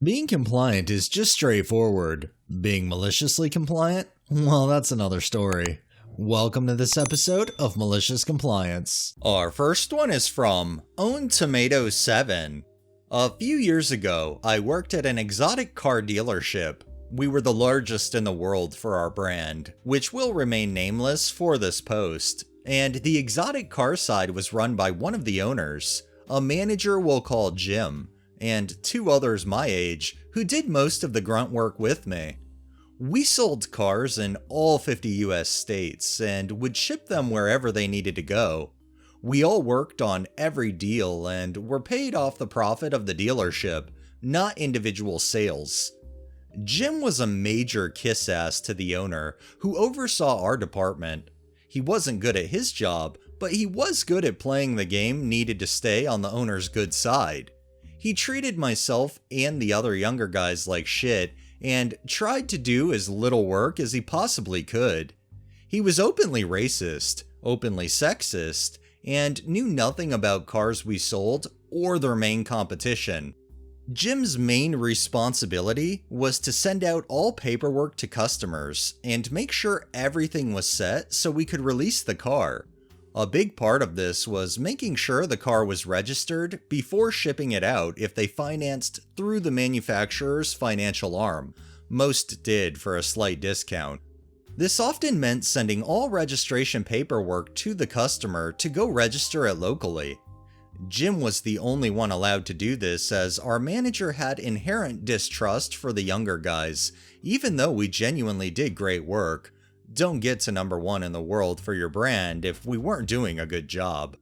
Being compliant is just straightforward. Being maliciously compliant? Well, that's another story. Welcome to this episode of Malicious Compliance. Our first one is from Own Tomato 7. A few years ago, I worked at an exotic car dealership. We were the largest in the world for our brand, which will remain nameless for this post. And the exotic car side was run by one of the owners, a manager we'll call Jim, and two others my age who did most of the grunt work with me. We sold cars in all 50 US states and would ship them wherever they needed to go. We all worked on every deal and were paid off the profit of the dealership, not individual sales. Jim was a major kiss ass to the owner who oversaw our department. He wasn't good at his job, but he was good at playing the game needed to stay on the owner's good side. He treated myself and the other younger guys like shit and tried to do as little work as he possibly could. He was openly racist, openly sexist, and knew nothing about cars we sold or their main competition. Jim's main responsibility was to send out all paperwork to customers and make sure everything was set so we could release the car. A big part of this was making sure the car was registered before shipping it out if they financed through the manufacturer's financial arm. Most did for a slight discount. This often meant sending all registration paperwork to the customer to go register it locally. Jim was the only one allowed to do this as our manager had inherent distrust for the younger guys, even though we genuinely did great work. Don't get to number one in the world for your brand if we weren't doing a good job.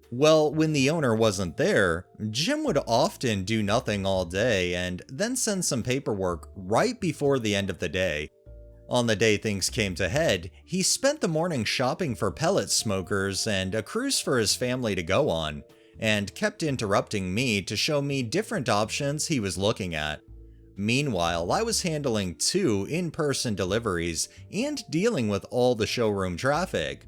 Well, when the owner wasn't there, Jim would often do nothing all day and then send some paperwork right before the end of the day. On the day things came to head, he spent the morning shopping for pellet smokers and a cruise for his family to go on, and kept interrupting me to show me different options he was looking at. Meanwhile, I was handling 2 in-person deliveries and dealing with all the showroom traffic.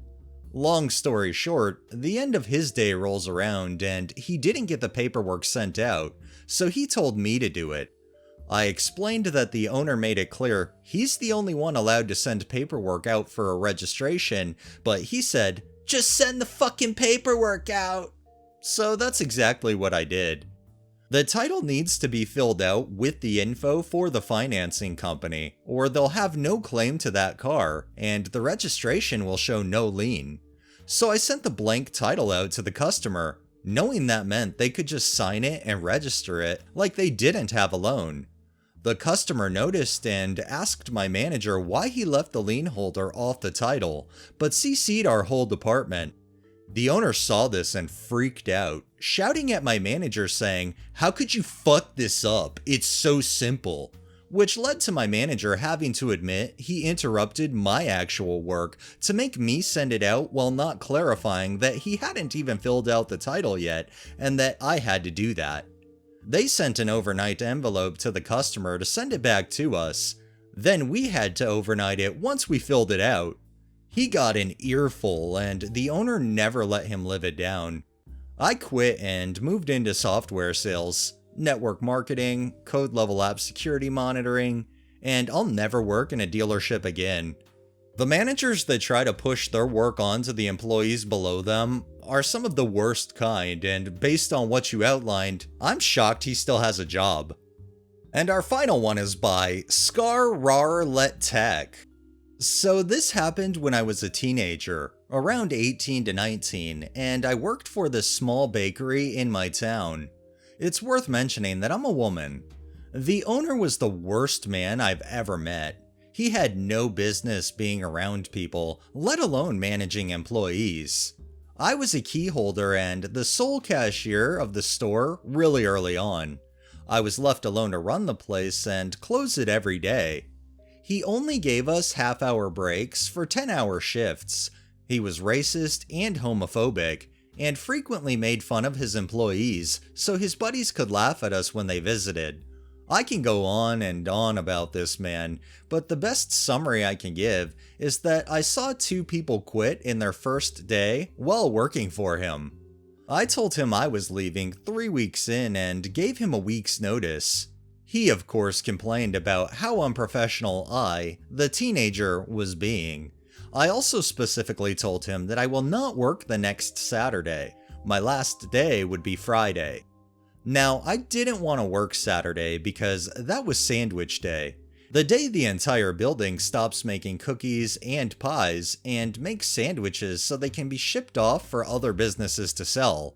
Long story short, the end of his day rolls around and he didn't get the paperwork sent out, so he told me to do it. I explained that the owner made it clear he's the only one allowed to send paperwork out for a registration, but he said, "Just send the fucking paperwork out." So that's exactly what I did. The title needs to be filled out with the info for the financing company, or they'll have no claim to that car, and the registration will show no lien. So I sent the blank title out to the customer, knowing that meant they could just sign it and register it like they didn't have a loan. The customer noticed and asked my manager why he left the lien holder off the title, but CC'd our whole department. The owner saw this and freaked out, shouting at my manager saying, "How could you fuck this up? It's so simple." Which led to my manager having to admit he interrupted my actual work to make me send it out while not clarifying that he hadn't even filled out the title yet and that I had to do that. They sent an overnight envelope to the customer to send it back to us. Then we had to overnight it once we filled it out. He got an earful and the owner never let him live it down. I quit and moved into software sales, network marketing, code level app security monitoring, and I'll never work in a dealership again. The managers that try to push their work onto the employees below them are some of the worst kind, and based on what you outlined, I'm shocked he still has a job. And our final one is by Scar Rar Let Tech. So this happened when I was a teenager, around 18 to 19, and I worked for this small bakery in my town. It's worth mentioning that I'm a woman. The owner was the worst man I've ever met. He had no business being around people, let alone managing employees. I was a key holder and the sole cashier of the store really early on. I was left alone to run the place and close it every day. He only gave us half-hour breaks for 10-hour shifts. He was racist and homophobic, and frequently made fun of his employees so his buddies could laugh at us when they visited. I can go on and on about this man, but the best summary I can give is that I saw 2 people quit in their first day while working for him. I told him I was leaving 3 weeks in and gave him a week's notice. He, of course, complained about how unprofessional I, the teenager, was being. I also specifically told him that I will not work the next Saturday. My last day would be Friday. Now, I didn't want to work Saturday because that was sandwich day. The day the entire building stops making cookies and pies and makes sandwiches so they can be shipped off for other businesses to sell.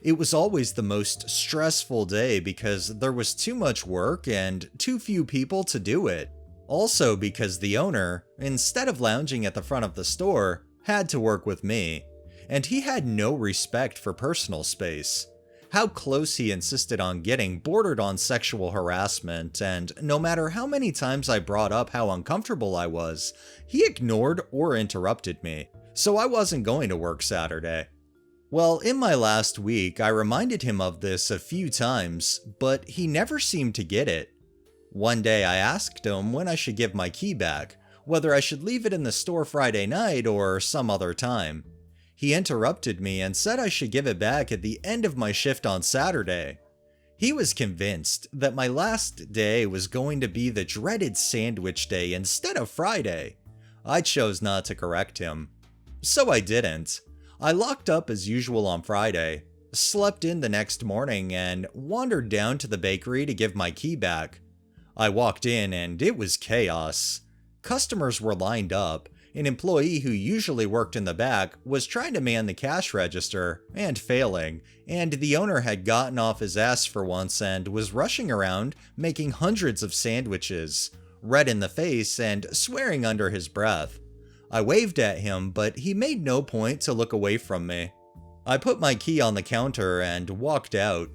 It was always the most stressful day because there was too much work and too few people to do it. Also because the owner, instead of lounging at the front of the store, had to work with me. And he had no respect for personal space. How close he insisted on getting bordered on sexual harassment, and no matter how many times I brought up how uncomfortable I was, he ignored or interrupted me, so I wasn't going to work Saturday. Well, in my last week, I reminded him of this a few times, but he never seemed to get it. One day I asked him when I should give my key back, whether I should leave it in the store Friday night or some other time. He interrupted me and said I should give it back at the end of my shift on Saturday. He was convinced that my last day was going to be the dreaded sandwich day instead of Friday. I chose not to correct him. So I didn't. I locked up as usual on Friday, slept in the next morning, and wandered down to the bakery to give my key back. I walked in and it was chaos. Customers were lined up. An employee who usually worked in the back was trying to man the cash register, and failing, and the owner had gotten off his ass for once and was rushing around making hundreds of sandwiches, red in the face and swearing under his breath. I waved at him, but he made no point to look away from me. I put my key on the counter and walked out.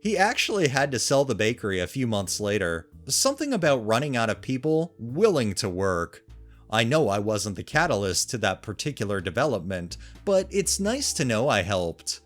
He actually had to sell the bakery a few months later, something about running out of people willing to work. I know I wasn't the catalyst to that particular development, but it's nice to know I helped.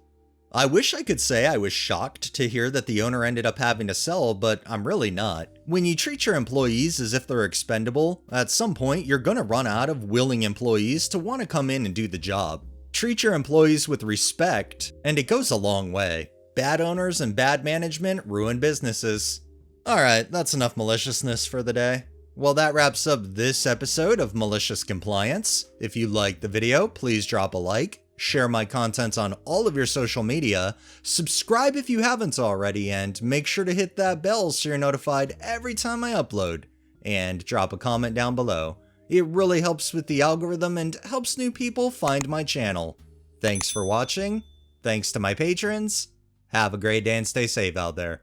I wish I could say I was shocked to hear that the owner ended up having to sell, but I'm really not. When you treat your employees as if they're expendable, at some point you're gonna run out of willing employees to want to come in and do the job. Treat your employees with respect, and it goes a long way. Bad owners and bad management ruin businesses. Alright, that's enough maliciousness for the day. Well, that wraps up this episode of Malicious Compliance. If you liked the video, please drop a like, share my content on all of your social media, subscribe if you haven't already, and make sure to hit that bell so you're notified every time I upload, and drop a comment down below. It really helps with the algorithm and helps new people find my channel. Thanks for watching, thanks to my patrons, have a great day and stay safe out there.